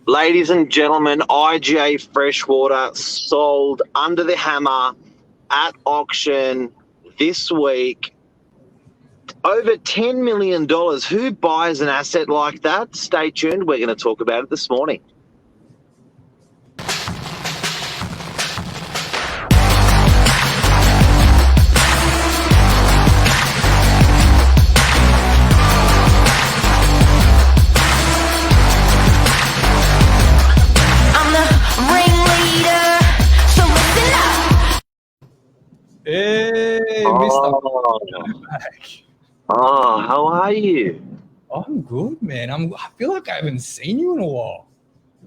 Ladies and gentlemen, Iga Freshwater sold under the hammer at auction this week. Over $10 million. Who buys an asset like that? Stay tuned. We're going to talk about it this morning. Hey, Mr. Back. Oh, how are you? I'm good, man. I feel like I haven't seen you in a while.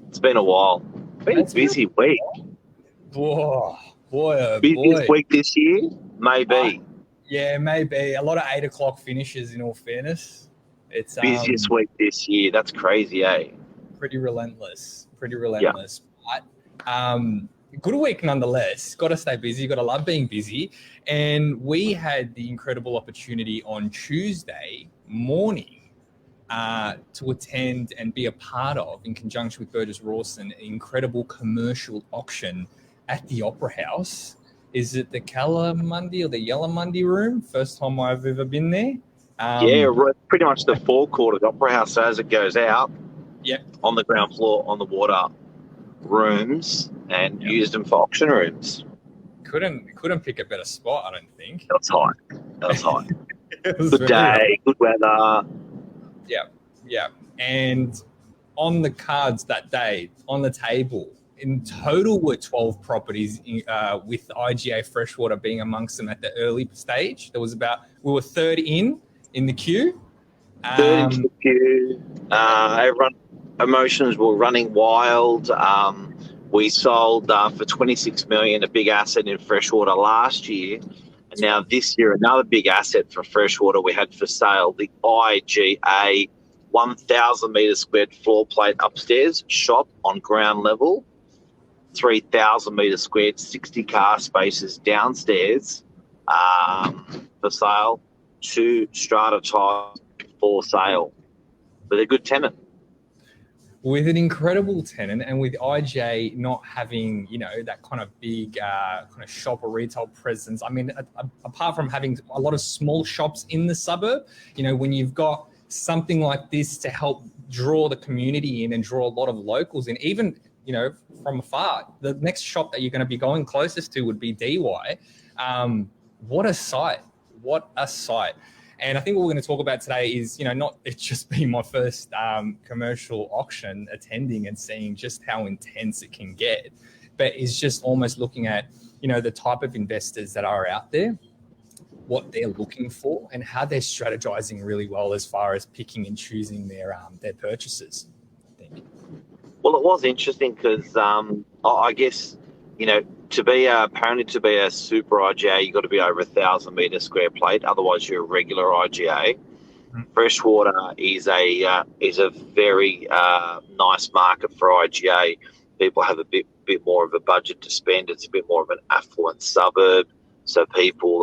It's been a while. Been a busy week. Boy, oh Busiest boy. week this year? Maybe. Yeah, maybe. A lot of 8 o'clock finishes, in all fairness. It's Busiest week this year. That's crazy, eh? pretty relentless. But good week nonetheless. Got to stay busy. Got to love being busy. And we had the incredible opportunity on Tuesday morning to attend and be a part of, in conjunction with Burgess Rawson, an incredible commercial auction at the Opera House. Is it the Calamundi or the Yalamundi room? First time I've ever been there. Pretty much the forecourt of the Opera House. So as it goes out, on the ground floor, on the water, rooms, and used them for auction rooms. Couldn't pick a better spot, I don't think. That was hot. Good day, hot. good weather. Yeah. And on the cards that day, on the table, in total were 12 properties, with Iga Freshwater being amongst them at the early stage. We were third in the queue. Third in the queue. Everyone, emotions were running wild. We sold for $26 million, a big asset in Freshwater last year. And now this year, another big asset for Freshwater we had for sale, the IGA 1,000 metre squared floor plate upstairs, shop on ground level, 3,000 metre squared, 60 car spaces downstairs for sale, 2 strata types for sale. But they're good tenant. With an incredible tenant, and with IJ not having, that kind of big kind of shop or retail presence. I mean, apart from having a lot of small shops in the suburb, when you've got something like this to help draw the community in and draw a lot of locals in, even, from afar, the next shop that you're going to be going closest to would be DY. What a sight. And I think what we're going to talk about today is, not it's just been my first commercial auction attending and seeing just how intense it can get, but is just almost looking at, the type of investors that are out there, what they're looking for, and how they're strategizing really well as far as picking and choosing their purchases, I think. Well, it was interesting because I guess, to be a super IGA, you've got to be over 1,000 metre square plate. Otherwise, you're a regular IGA. Freshwater is a very nice market for IGA. People have a bit more of a budget to spend. It's a bit more of an affluent suburb, so people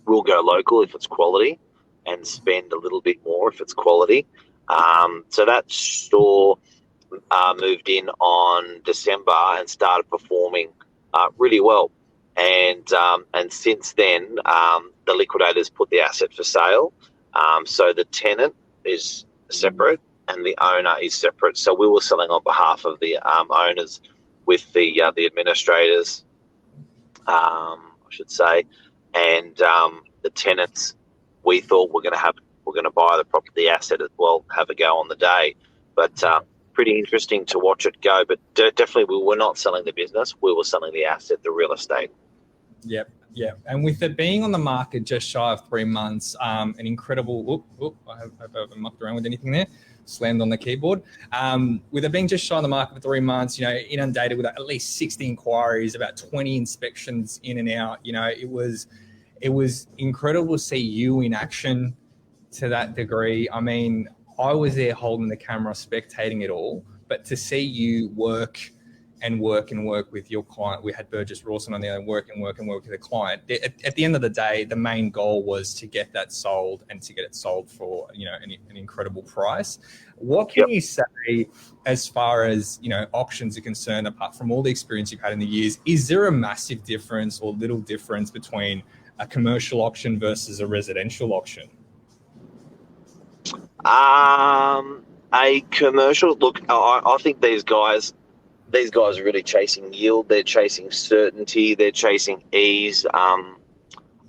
will go local if it's quality, and spend a little bit more if it's quality. So that store moved in on December and started performing really well. And since then, the liquidators put the asset for sale. So the tenant is separate and the owner is separate. So we were selling on behalf of the owners with the administrators, I should say, and the tenants. We thought we're going to buy the asset as well, have a go on the day, but. Pretty interesting to watch it go, but definitely we were not selling the business. We were selling the asset, the real estate. Yep. And with it being on the market just shy of 3 months, an incredible, I hope I haven't mucked around with anything there, slammed on the keyboard. With it being just shy on the market for 3 months, inundated with at least 60 inquiries, about 20 inspections in and out, it was incredible to see you in action to that degree. I mean, I was there holding the camera, spectating it all, but to see you work and work with your client. We had Burgess Rawson on there and work with the client. At the end of the day, the main goal was to get that sold and to get it sold for, an incredible price. What can you say as far as, auctions are concerned, apart from all the experience you've had in the years? Is there a massive difference or little difference between a commercial auction versus a residential auction? A commercial look. I think these guys are really chasing yield. They're chasing certainty. They're chasing ease of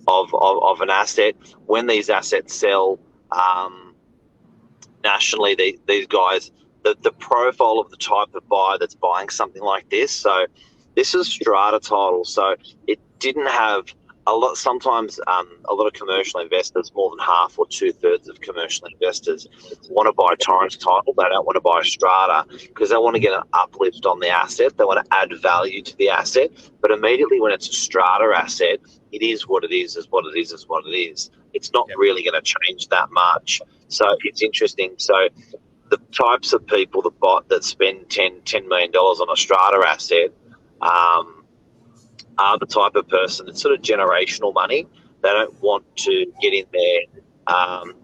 an asset. When these assets sell nationally, these guys, the profile of the type of buyer that's buying something like this. So this is strata title. So it didn't have a lot. Sometimes a lot of commercial investors, more than half or 2/3 of commercial investors, want to buy Torrens title. They don't want to buy strata because they want to get an uplift on the asset. They want to add value to the asset. But immediately when it's a strata asset, it is what it is what it is what it is. It's not really going to change that much. So it's interesting. So the types of people that spend $10 million on a strata asset are the type of person, it's sort of generational money. They don't want to get in there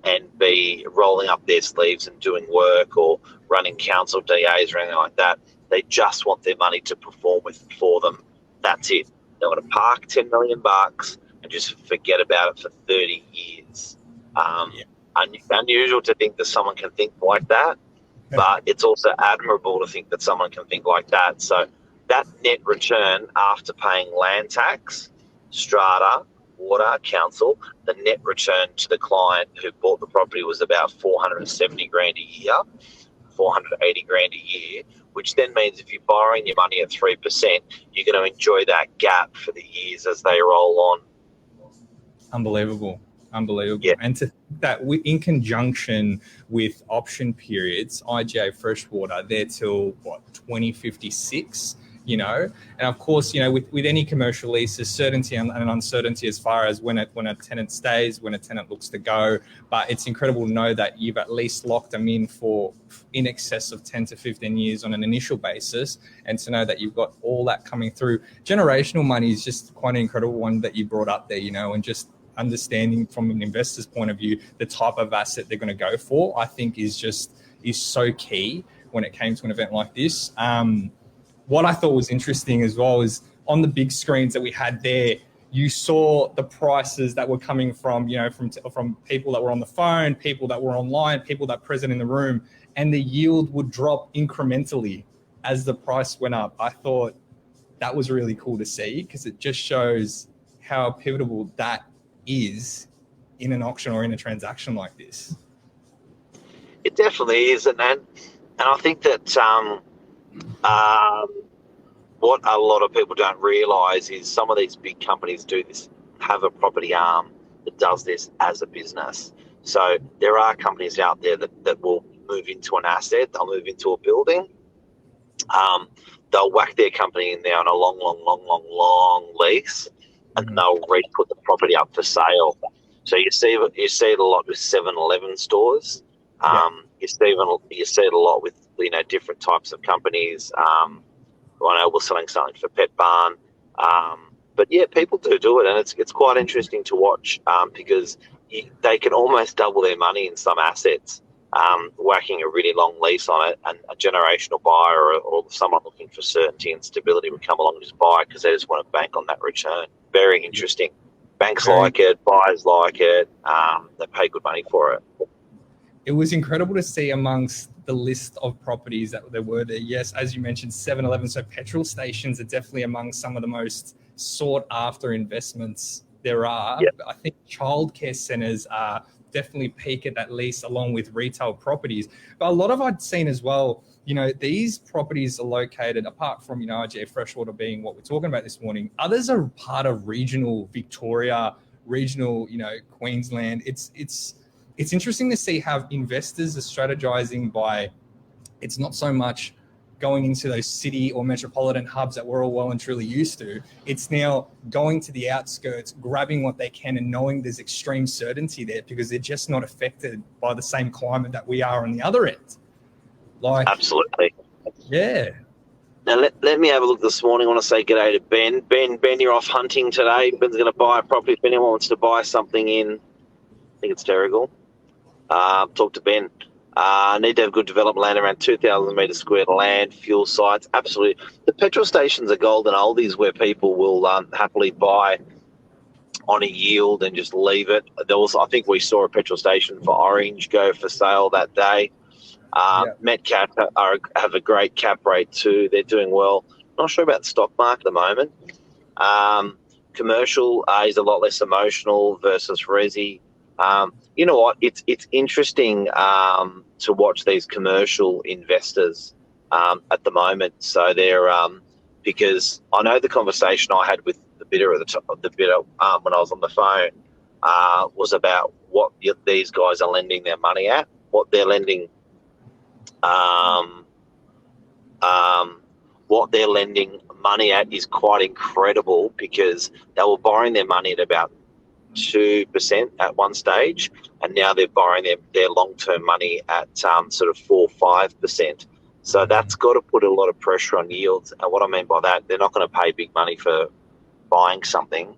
and be rolling up their sleeves and doing work or running council DAs or anything like that. They just want their money to perform for them. That's it. They want to park $10 million and just forget about it for 30 years. Unusual to think that someone can think like that, but it's also admirable to think that someone can think like that. So that net return after paying land tax, strata, water, council, the net return to the client who bought the property was about $470 grand a year, $480 grand a year, which then means if you're borrowing your money at 3%, you're going to enjoy that gap for the years as they roll on. Unbelievable. Yeah. And to think that in conjunction with option periods, Iga Freshwater, they're till 2056. And of course, with any commercial lease, there's certainty and uncertainty as far as when a tenant stays, when a tenant looks to go. But it's incredible to know that you've at least locked them in for in excess of 10 to 15 years on an initial basis, and to know that you've got all that coming through. Generational money is just quite an incredible one that you brought up there, and just understanding from an investor's point of view the type of asset they're going to go for, I think is so key when it came to an event like this. What I thought was interesting as well is on the big screens that we had there, you saw the prices that were coming from, from people that were on the phone, people that were online, people that were present in the room, and the yield would drop incrementally as the price went up. I thought that was really cool to see because it just shows how pivotal that is in an auction or in a transaction like this. It definitely is, and I think that what a lot of people don't realise is some of these big companies do this, have a property arm that does this as a business. So there are companies out there that will move into an asset, they'll move into a building, they'll whack their company in there on a long lease, and they'll re-put the property up for sale. So you see it a lot with 7-Eleven stores. You see it a lot with different types of companies. I know we're selling something for Pet Barn, but yeah, people do it, and it's quite interesting to watch because they can almost double their money in some assets, whacking a really long lease on it, and a generational buyer or someone looking for certainty and stability would come along and just buy because they just want to bank on that return. Very interesting. Banks like it, buyers like it, they pay good money for it. It was incredible to see amongst the list of properties that there were there. Yes, as you mentioned, 7-Eleven. So petrol stations are definitely among some of the most sought after investments there are. Yep. I think childcare centres are definitely peak at that list along with retail properties. But a lot of I'd seen as well, these properties are located, apart from, Iga Freshwater being what we're talking about this morning, others are part of regional Victoria, regional, Queensland. It's interesting to see how investors are strategizing by, it's not so much going into those city or metropolitan hubs that we're all well and truly used to. It's now going to the outskirts, grabbing what they can and knowing there's extreme certainty there because they're just not affected by the same climate that we are on the other end. Absolutely. Yeah. Now, let me have a look this morning. I want to say g'day to Ben. Ben, you're off hunting today. Ben's going to buy a property. If anyone wants to buy something in, I think it's Terrigal, talk to Ben. Need to have good development land, around 2,000 metres squared land, fuel sites. Absolutely. The petrol stations are golden oldies where people will happily buy on a yield and just leave it. There was, I think we saw a petrol station for Orange go for sale that day. Metcalf have a great cap rate too. They're doing well. Not sure about the stock market at the moment. Commercial is a lot less emotional versus resi. You know what? It's interesting to watch these commercial investors at the moment. So they're because I know the conversation I had with the bidder at the top of the bidder when I was on the phone was about what these guys are lending their money at, what they're lending. What they're lending money at is quite incredible because they were borrowing their money at about 2% at one stage, and now they're borrowing their long-term money at sort of 4-5%. So that's got to put a lot of pressure on yields. And what I mean by that, they're not going to pay big money for buying something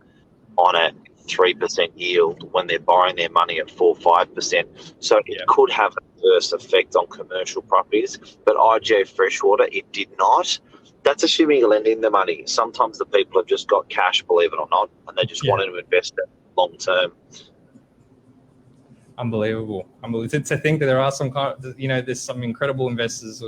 on a 3% yield when they're borrowing their money at 4-5%. So it could have an adverse effect on commercial properties. But Iga Freshwater, it did not. That's assuming you're lending the money. Sometimes the people have just got cash, believe it or not, and they just wanted to invest it long term. Unbelievable. To think that there are some there's some incredible investors,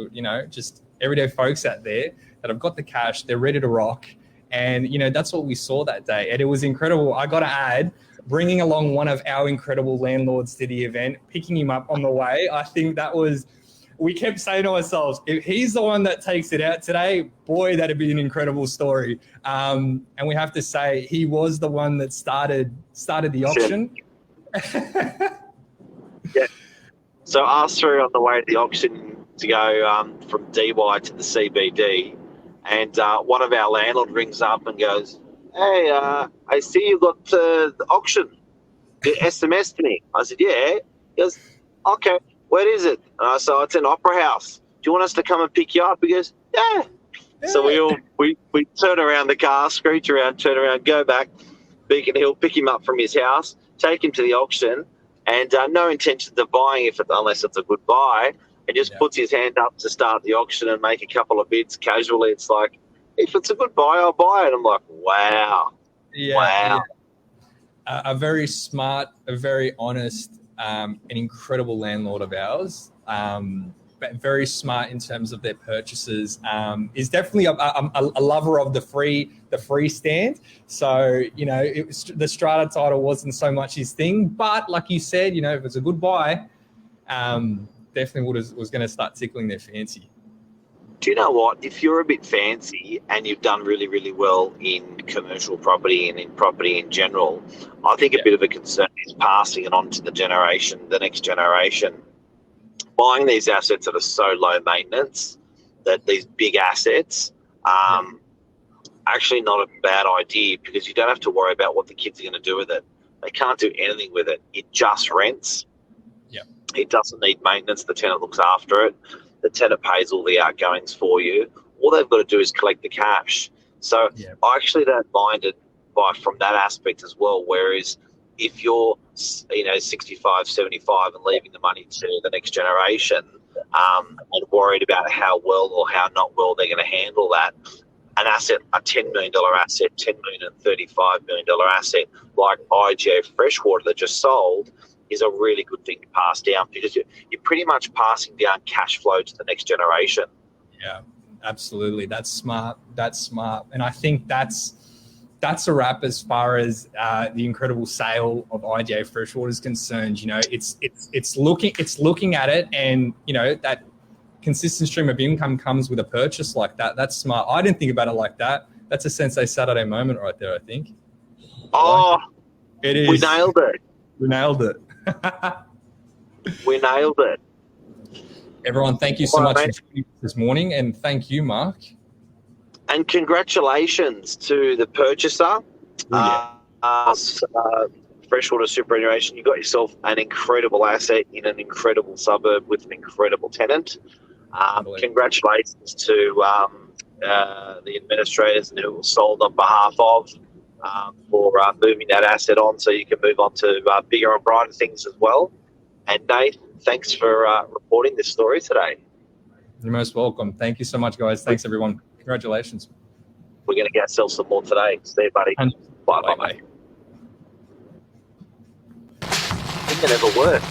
just everyday folks out there that have got the cash, they're ready to rock. And, that's what we saw that day. And it was incredible. I got to add, bringing along one of our incredible landlords to the event, picking him up on the way. I think we kept saying to ourselves, if he's the one that takes it out today, boy, that'd be an incredible story. And we have to say he was the one that started the auction. Yeah. So us three on the way to the auction to go from DY to the CBD, and one of our landlord rings up and goes, "Hey, I see you got the auction. You SMS to me." I said, "Yeah." He goes, "Okay, where is it?" So it's in Opera House. Do you want us to come and pick you up? He goes, "Yeah." So we turn around the car, screech around, turn around, go back, Beacon Hill, pick him up from his house, take him to the auction, and no intentions of buying unless it's a good buy, and just puts his hand up to start the auction and make a couple of bids casually. It's like, if it's a good buy, I'll buy it. I'm like, wow. Yeah. A very smart, a very honest, an incredible landlord of ours, but very smart in terms of their purchases. Is definitely a lover of the free stand. So the strata title wasn't so much his thing, but like you said, if it's a good buy, definitely was going to start tickling their fancy. Do you know what? If you're a bit fancy and you've done really, really well in commercial property and in property in general, I think a bit of a concern is passing it on to the next generation. Buying these assets that are so low maintenance, that these big assets, actually not a bad idea, because you don't have to worry about what the kids are going to do with it. They can't do anything with it. It just rents. Yeah. It doesn't need maintenance. The tenant looks after it. The tenant pays all the outgoings for you. All they've got to do is collect the cash. So I actually don't mind it from that aspect as well. Whereas if you're, 65, 75 and leaving the money to the next generation and worried about how well or how not well they're going to handle that, an asset, a $10 million asset, $10 million and $35 million asset like Iga Freshwater that just sold is a really good thing to pass down, because you're pretty much passing down cash flow to the next generation. Yeah, absolutely. That's smart. And I think that's a wrap as far as the incredible sale of Iga Freshwater is concerned. It's looking at it, and that consistent stream of income comes with a purchase like that. That's smart. I didn't think about it like that. That's a Sensei Saturday moment right there, I think. It is. We nailed it. We nailed it. We nailed it. Everyone, thank you so much for joining us this morning, and thank you, Mark. And congratulations to the purchaser, Freshwater Superannuation. You got yourself an incredible asset in an incredible suburb with an incredible tenant. Congratulations to the administrators and who it was sold on behalf of, for moving that asset on so you can move on to bigger and brighter things as well. And Nate, thanks for reporting this story today. You're most welcome. Thank you so much, guys. Thanks, everyone. Congratulations. We're going to get ourselves some more today. See you, buddy. Bye. Bye. Didn't it ever work?